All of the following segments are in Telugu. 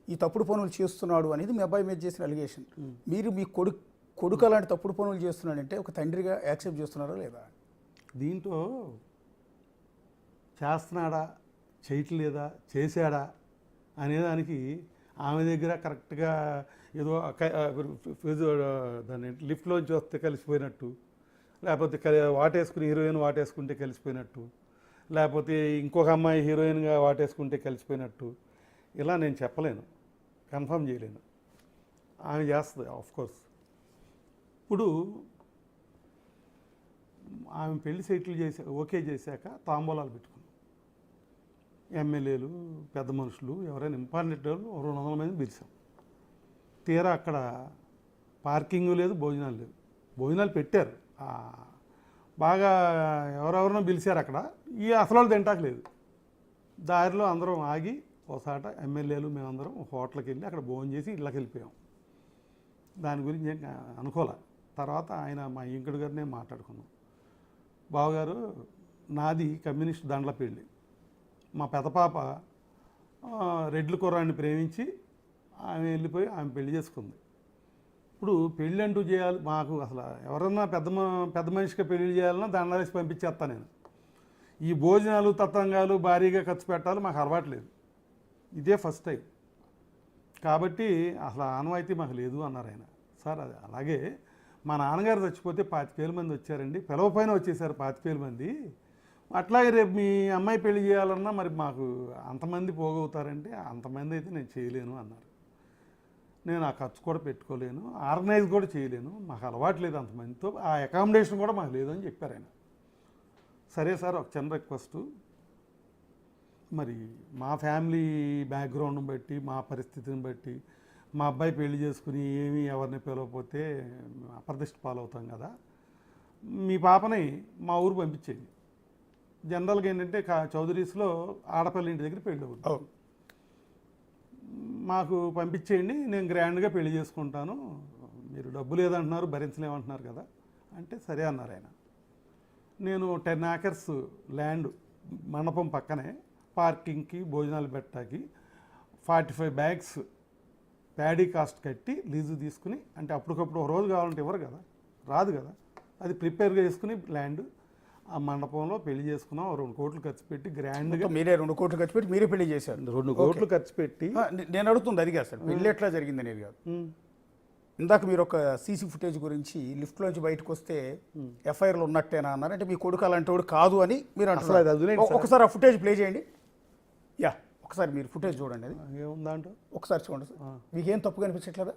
ఈ తప్పుడు పనులు చేస్తున్నాడు అనేది మీ అబ్బాయి మీద చేసిన అలిగేషన్. మీరు మీ కొడుకు అలాంటి తప్పుడు పనులు చేస్తున్నాడంటే ఒక తండ్రిగా యాక్సెప్ట్ చేస్తున్నారా లేదా? దీంట్లో చేస్తున్నాడా చేయట్లేదా చేశాడా అనేదానికి ఆమె దగ్గర కరెక్ట్గా ఏదో దాన్ని లిఫ్ట్లోంచి వస్తే కలిసిపోయినట్టు, లేకపోతే వాటేసుకుని హీరోయిన్ వాటేసుకుంటే కలిసిపోయినట్టు, లేకపోతే ఇంకొక అమ్మాయి హీరోయిన్గా వాటేసుకుంటే కలిసిపోయినట్టు, ఇలా నేను చెప్పలేను, కన్ఫర్మ్ చేయలేను. ఆమె చేస్తుంది ఆఫ్కోర్స్. ఇప్పుడు ఆమె పెళ్లి సెటిల్ ఓకే చేశాక తాంబూలాలు పెట్టుకున్నాం. ఎమ్మెల్యేలు, పెద్ద మనుషులు, ఎవరైనా ఇంపార్టెంట్ వాళ్ళు 200 మంది పిలిచాం. తీరా అక్కడ పార్కింగ్ లేదు, భోజనాలు లేవు. భోజనాలు పెట్టారు, బాగా ఎవరెవరినో పిలిచారు. అక్కడ ఈ అసలు వాళ్ళు తింటాక లేదు. దారిలో అందరం ఆగి ఒకసాట ఎమ్మెల్యేలు మేమందరం హోటల్కి వెళ్ళి అక్కడ భోజనం చేసి ఇళ్ళకి వెళ్ళిపోయాం. దాని గురించి ఏం అనుకోలే. తర్వాత ఆయన మా ఇంకుడు గారినే మాట్లాడుకున్నాం. బావగారు, నాది కమ్యూనిస్ట్ దండ్ల పెళ్ళి. మా పెద్ద పాప రెడ్ల కుర్రాన్ని ప్రేమించి ఆమె వెళ్ళిపోయి ఆమె పెళ్లి చేసుకుంది. ఇప్పుడు పెళ్ళి అంటూ చేయాలి, మాకు అసలు ఎవరన్నా పెద్ద మనిషిగా పెళ్లి చేయాలన్నా దండాలేసి పంపించేస్తాను నేను. ఈ భోజనాలు తత్వంగాలు భారీగా ఖర్చు పెట్టాలి మాకు అలవాట్లేదు, ఇదే ఫస్ట్ టైం. కాబట్టి అసలు ఆనవాయితీ మాకు లేదు అన్నారు ఆయన. సార్ అది అలాగే మా నాన్నగారు చచ్చిపోతే 25,000 మంది వచ్చారండి, పిలవపైన వచ్చేసారు 25,000 మంది. అట్లాగే రేపు మీ అమ్మాయి పెళ్లి చేయాలన్నా మరి మాకు అంతమంది పోగవుతారంటే అంతమంది అయితే నేను చేయలేను అన్నారు. నేను ఆ ఖర్చు కూడా పెట్టుకోలేను, ఆర్గనైజ్ కూడా చేయలేను, మాకు అలవాటు లేదు అంతమందితో, ఆ అకామిడేషన్ కూడా మాకు లేదు అని చెప్పారు ఆయన. సరే సార్, ఒక చిన్న రిక్వెస్టు, మరి మా ఫ్యామిలీ బ్యాక్గ్రౌండ్ని బట్టి మా పరిస్థితిని బట్టి మా అబ్బాయి పెళ్లి చేసుకుని ఏమీ ఎవరిని పిలవకపోతే అప్రదిష్ట పాలవుతాం కదా, మీ పాపని మా ఊరు పంపించేయండి. జనరల్గా ఏంటంటే చౌదరీస్లో ఆడపిల్ల ఇంటి దగ్గర పెళ్ళి అవుతుంది, మాకు పంపించేయండి, నేను గ్రాండ్గా పెళ్లి చేసుకుంటాను, మీరు డబ్బు లేదంటున్నారు భరించలేమంటున్నారు కదా అంటే సరే అన్నారు ఆయన. నేను 10 acres ల్యాండ్ మండపం పక్కనే పార్కింగ్కి భోజనాలు పెట్టడానికి 45 bags ప్యాడీ కాస్ట్ కట్టి లీజు తీసుకుని, అంటే అప్పటికప్పుడు ఒక రోజు కావాలంటే ఇవ్వరు కదా, రాదు కదా, అది ప్రిపేర్గా చేసుకుని ల్యాండ్ ఆ మండపంలో పెళ్లి చేసుకున్నాం. 2 కోట్లు ఖర్చు పెట్టి గ్రాండ్గా. మీరే 2 కోట్లు ఖర్చు పెట్టి మీరే పెళ్లి చేశారు? 2 కోట్లు ఖర్చు పెట్టి. నేను అడుగుతుంది అది కాదు సార్, పెళ్లి ఎట్లా జరిగింది అనేది కాదు. ఇందాక మీరు ఒక సీసీ ఫుటేజ్ గురించి లిఫ్ట్లోంచి బయటకు వస్తే ఎఫ్ఐఆర్లు ఉన్నట్టేనా అన్నారు. అంటే మీ కొడుకు అలాంటి వాడు కాదు అని మీరు అంటున్నారు. ఒకసారి ఆ ఫుటేజ్ ప్లే చేయండి. యా, ఒకసారి మీరు ఫుటేజ్ చూడండి. అది ఏముందా అంటే ఒకసారి చూడండి సార్. మీకేం తప్పు కనిపించట్లేదా?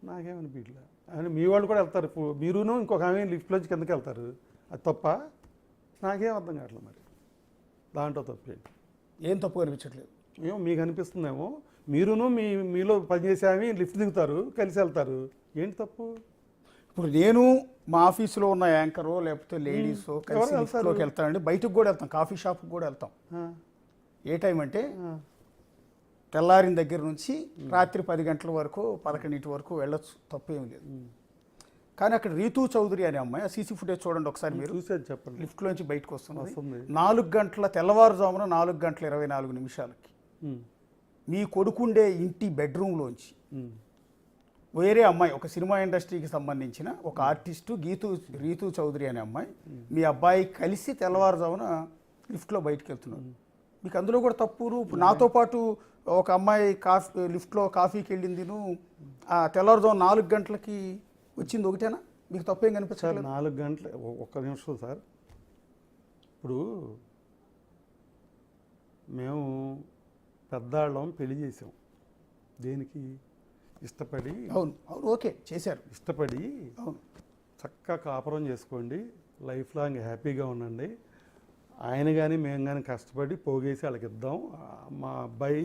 నాకేమనిపించలేదు. అని మీ వాళ్ళు కూడా వెళ్తారు, మీరును ఇంకొక ఆమె లిఫ్ట్లోంచి కిందకి వెళ్తారు, అది తప్ప నాకేం అర్థం కావట్లేదు. మరి దాంట్లో తప్పేంటి? ఏం తప్పు కనిపించట్లేదు? ఏమో మీకు అనిపిస్తుందేమో, మీరును మీలో పనిచేసే ఆమె లిఫ్ట్ దిగుతారు, కలిసి వెళ్తారు, ఏంటి తప్పు? ఇప్పుడు నేను మా ఆఫీసులో ఉన్న యాంకరో లేకపోతే లేడీసో కలిసి లిఫ్ట్లోకి వెళ్తానండి, బయటకు కూడా వెళ్తాం, కాఫీ షాప్కి కూడా వెళ్తాం. ఏ టైం అంటే తెల్లారిన దగ్గర నుంచి రాత్రి 10 గంటల వరకు 11 వరకు వెళ్ళొచ్చు, తప్పేం లేదు. కానీ అక్కడ రీతూ చౌదరి అనే అమ్మాయి, ఆ సీసీ ఫుటేజ్ చూడండి ఒకసారి మీరు. చూసేది చెప్పండి. లిఫ్ట్లోంచి బయటకు వస్తుంది 4 గంటల తెల్లవారుజామున 4:24 మీ కొడుకుండే ఇంటి బెడ్రూమ్లోంచి వేరే అమ్మాయి, ఒక సినిమా ఇండస్ట్రీకి సంబంధించిన ఒక ఆర్టిస్టు రీతూ చౌదరి అనే అమ్మాయి మీ అబ్బాయి కలిసి తెల్లవారుజామున లిఫ్ట్లో బయటకు వెళ్తున్నారు. మీకు అందులో కూడా తప్పు. ఇప్పుడు నాతో పాటు ఒక అమ్మాయి లిఫ్ట్లో కాఫీకి వెళ్ళింది, ఆ తెల్లవారుజామున 4 గంటలకి వచ్చింది, ఒకటేనా? మీకు తప్పేం కనిపించాలి? 4 గంటలు, ఒక్క నిమిషం సార్. ఇప్పుడు మేము పెద్దాళ్ళం పెళ్లి చేసాం, దేనికి? ఇష్టపడి. అవును అవును, ఓకే చేశారు. ఇష్టపడి అవును, చక్కగా కాపురం చేసుకోండి, లైఫ్ లాంగ్ హ్యాపీగా ఉండండి, ఆయన కానీ మేము కానీ కష్టపడి పోగేసి వాళ్ళకి ఇద్దాం. మా అబ్బాయి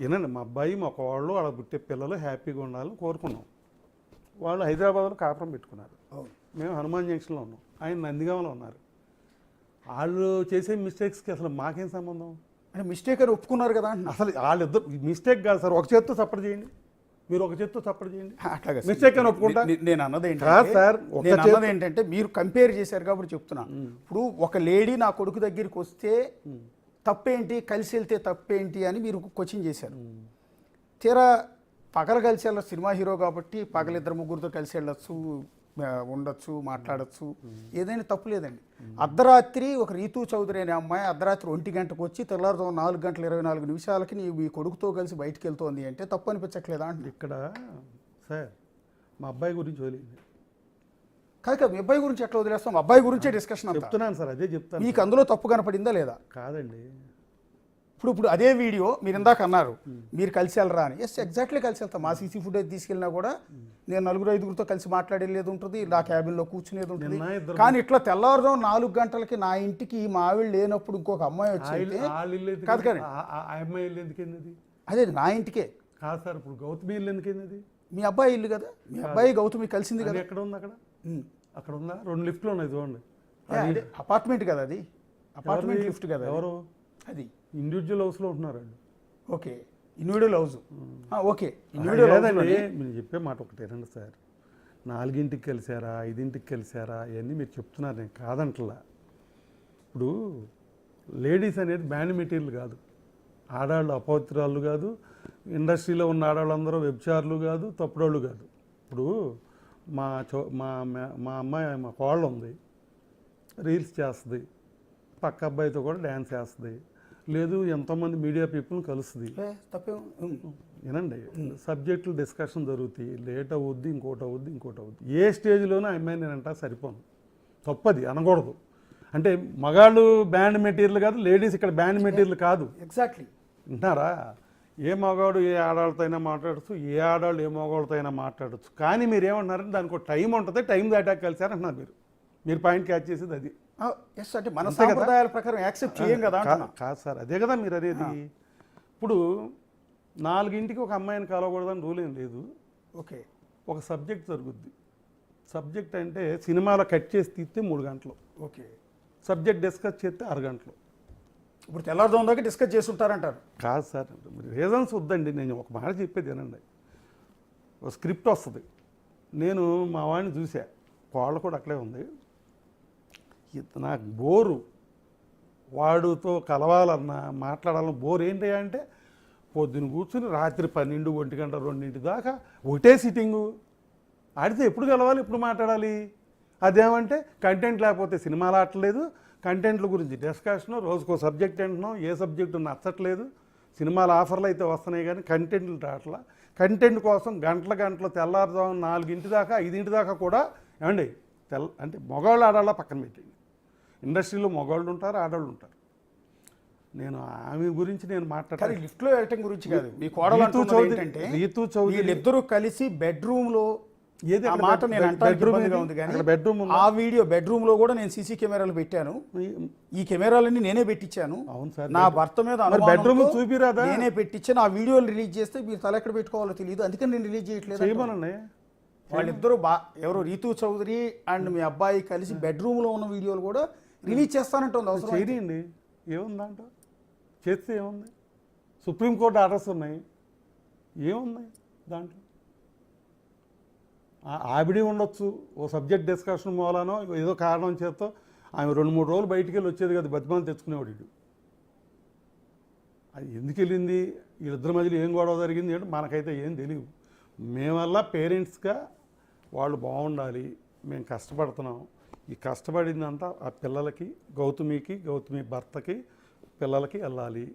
వినండి, మా అబ్బాయి మా కోళ్ళు వాళ్ళ పుట్టే పిల్లలు హ్యాపీగా ఉండాలని కోరుకున్నాం. వాళ్ళు హైదరాబాద్లో కాపురం పెట్టుకున్నారు, మేము హనుమాన్ జంక్షన్లో ఉన్నాం, ఆయన నందిగామలో ఉన్నారు. వాళ్ళు చేసే మిస్టేక్స్కి అసలు మాకేం సంబంధం? అంటే మిస్టేక్ అని ఒప్పుకున్నారు కదా. అసలు వాళ్ళిద్దరు మిస్టేక్ కాదు సార్, ఒక చేత్తో సపోర్ట్ చేయండి, మీరు ఒక చేత్తో సపోర్ట్ చేయండి. అట్లాగే మిస్టేక్ అని ఒప్పుకుంటా. నేను అన్నది ఏంటంటే మీరు కంపేర్ చేశారు కాబట్టి చెప్తున్నా. ఇప్పుడు ఒక లేడీ నా కొడుకు దగ్గరికి వస్తే తప్పేంటి, కలిసి వెళ్తే తప్పేంటి అని మీరు క్వశ్చన్ చేశారు. తీరా పగలు కలిసి వెళ్ళచ్చు, సినిమా హీరో కాబట్టి పగలు ఇద్దరు ముగ్గురితో కలిసి వెళ్ళొచ్చు, ఉండొచ్చు, మాట్లాడచ్చు, ఏదైనా తప్పు లేదండి. అర్ధరాత్రి ఒక రీతూ చౌదరి అనే అమ్మాయి అర్ధరాత్రి 1 గంటకు వచ్చి తెల్లారుతో 4:24 నీ మీ కొడుకుతో కలిసి బయటికి వెళ్తోంది అంటే తప్పు అనిపించట్లేదా అంటే ఇక్కడ సార్ మా అబ్బాయి గురించి వదిలేదు కాదు, మీ అబ్బాయి గురించి ఎట్లా వదిలేస్తాం? మా అబ్బాయి గురించే డిస్కషన్ అంతా. చెప్తున్నాను సార్, అదే చెప్తాను. మీకు అందులో తప్పు కనపడిందా లేదా? కాదండి, ఇప్పుడు అదే వీడియో మీరు ఇందాక అన్నారు మీరు కలిసి వెళ్ళరా అని. ఎస్, ఎగ్జాక్ట్లీ కలిసి వెళ్తాం. మా సీసీ ఫుటేజ్ తీసుకెళ్ళినా కూడా నేను 4-5గురితో కలిసి మాట్లాడేది ఉంటుంది, నా క్యాబిన్లో కూర్చునేది ఉంటుంది. కానీ ఇట్లా తెల్లవారుజాము 4 గంటలకి నా ఇంటికి మా ఆవిడ లేనప్పుడు ఇంకొక అమ్మాయి వచ్చి కాదు కానీ అమ్మాయి ఇల్లు ఎందుకైంది? అదే నా ఇంటికే కాదు సార్, ఇప్పుడు గౌతమి ఇల్లు ఎందుకైంది? మీ అబ్బాయి ఇల్లు కదా, మీ అబ్బాయి గౌతమి కలిసింది కదా. ఎక్కడ ఉంది? అక్కడ ఉందా? 2 లిఫ్ట్లు ఉన్నాయి చూడండి. అపార్ట్మెంట్ కదా అది, అపార్ట్మెంట్ లిఫ్ట్ కదా. ఎవరు అది? ఇండివిజువల్ హౌస్లో ఉంటున్నారు వాళ్ళు. Okay, individual house. ఓకే, మీరు చెప్పే మాట ఒకటేనండి సార్. 4ంటికి కలిసారా, 5ంటికి కలిసారా, ఇవన్నీ మీరు చెప్తున్నారు, నేను కాదంటలా. ఇప్పుడు లేడీస్ అనేది బ్యాండ్ మెటీరియల్ కాదు, ఆడవాళ్ళు అపవిత్రాలు కాదు, ఇండస్ట్రీలో ఉన్న ఆడవాళ్ళందరూ వ్యభిచారులు కాదు, తప్పుడోళ్ళు కాదు. ఇప్పుడు మా అమ్మాయి, మా కోళ్ళు ఉంది, రీల్స్ చేస్తుంది, పక్క అబ్బాయితో కూడా డ్యాన్స్ చేస్తుంది, లేదు ఎంతోమంది మీడియా పీపుల్ని కలుస్తుంది. వినండి, సబ్జెక్టులు డిస్కషన్ జరుగుతాయి, లేట్ అవుద్ది, ఇంకోటి అవుద్ది. ఏ స్టేజ్లోనూ అమ్మాయి నేనంటా సరిపోను. తప్పది అనకూడదు. అంటే మగాళ్ళు బ్యాండ్ మెటీరియల్ కాదు, లేడీస్ ఇక్కడ బ్యాండ్ మెటీరియల్ కాదు. ఎగ్జాక్ట్లీ వింటున్నారా? ఏ మగాడు ఏ ఆడవాళ్ళతో అయినా మాట్లాడచ్చు, ఏ ఆడవాళ్ళు ఏ మగవాళ్ళతో అయినా మాట్లాడచ్చు. కానీ మీరు ఏమంటున్నారంటే దానికి ఒక టైం ఉంటుంది, టైం దాటాక కలిసారంటున్నారు. మీరు పాయింట్ క్యాచ్ చేసేది అది. ఎస్, అంటే మన సాంప్రదాయాల ప్రకారం యాక్సెప్ట్ చేయం కదా. కాదు సార్, అదే కదా మీరు అనేది. ఇప్పుడు 4ంటికి ఒక అమ్మాయిని కలవకూడదని రూల్ ఏం లేదు. ఓకే, ఒక సబ్జెక్ట్ జరుగుద్ది. సబ్జెక్ట్ అంటే సినిమాలో కట్ చేసి తీస్తే 3 గంటలు, ఓకే, సబ్జెక్ట్ డిస్కస్ చేస్తే 6 గంటలు. ఇప్పుడు తెల్లారుజాము దాకా డిస్కస్ చేస్తుంటారంటారు. కాదు సార్, రీజన్స్ వద్దండి. నేను ఒక మాట చెప్పేది ఏనండి. ఒక స్క్రిప్ట్ వస్తుంది. నేను మా వాడిని చూసా, వాళ్ళు కూడా అక్కడే ఉంది. నాకు బోరు, వాడితో కలవాలన్నా మాట్లాడాలన్నా బోర్. ఏంటి అంటే పొద్దున కూర్చుని రాత్రి 12, 1 గంట, 2 దాకా ఒకటే సిట్టింగు. ఆడితే ఎప్పుడు కలవాలి, ఎప్పుడు మాట్లాడాలి? అదేమంటే కంటెంట్ లేకపోతే సినిమాలు ఆడలేదు, కంటెంట్ల గురించి డిస్కషను, రోజుకో సబ్జెక్ట్ అంటున్నాం, ఏ సబ్జెక్టు నచ్చట్లేదు. సినిమాల ఆఫర్లు అయితే వస్తున్నాయి కానీ కంటెంట్లు రావట్లా. కంటెంట్ కోసం గంటలు తెల్లారుజాము 4 దాకా 5 దాకా కూడా ఏమండి అంటే మగవాళ్ళు ఆడాళ్ళ పక్కన పెట్టండి. ఇండస్ట్రీలో మగవాళ్ళు ఉంటారు, ఆడవాళ్ళు ఉంటారు. నేను ఆమె గురించి నేను మాట్లాడాలి, లిఫ్ట్లో వెళ్ళటం గురించి కాదు. మీ కోడలు ఏంటంటే రీతూ చౌదరి వీళ్ళిద్దరూ కలిసి బెడ్రూమ్లో, ఆ మాట నేను అంటాను ఉంది కానీ బెడ్రూమ్, ఆ వీడియో బెడ్రూమ్లో కూడా నేను సీసీ కెమెరాలు పెట్టాను. ఈ కెమెరాలన్నీ నేనే పెట్టించాను. అవును సార్, నా భర్త మీద బెడ్రూమ్ చూపిరాదా, నేనే పెట్టించాను. ఆ వీడియోలు రిలీజ్ చేస్తే మీరు తల ఎక్కడ పెట్టుకోవాలో తెలియదు, అందుకని నేను రిలీజ్ చేయట్లేదు. వాళ్ళిద్దరూ ఎవరు రీతూ చౌదరి అండ్ మీ అబ్బాయి కలిసి బెడ్రూమ్లో ఉన్న వీడియోలు కూడా రిలీజ్ చేస్తానంటుంది. అవసరం చేయండి, ఏముంది దాంట్లో? చేస్తే ఏముంది? సుప్రీంకోర్టు ఆర్డర్స్ ఉన్నాయి, ఏమున్నాయి దాంట్లో? ఆవిడే ఉండొచ్చు, ఓ సబ్జెక్ట్ డిస్కషన్ మూలానో ఏదో కారణం చేతో ఆమె 2-3 రోజులు బయటికి వెళ్ళి వచ్చేది కదా, బతిమాలు తెచ్చుకునేవాడు వీడు. అది ఎందుకు వెళ్ళింది, వీళ్ళిద్దరి మధ్యలో ఏం గొడవ జరిగింది అంటే మనకైతే ఏం తెలియదు. మేమల్లా పేరెంట్స్గా వాళ్ళు బాగుండాలి, మేము కష్టపడుతున్నాం, ఈ కష్టపడిందంతా ఆ పిల్లలకి, గౌతమి భర్తకి, పిల్లలకి వెళ్ళాలి.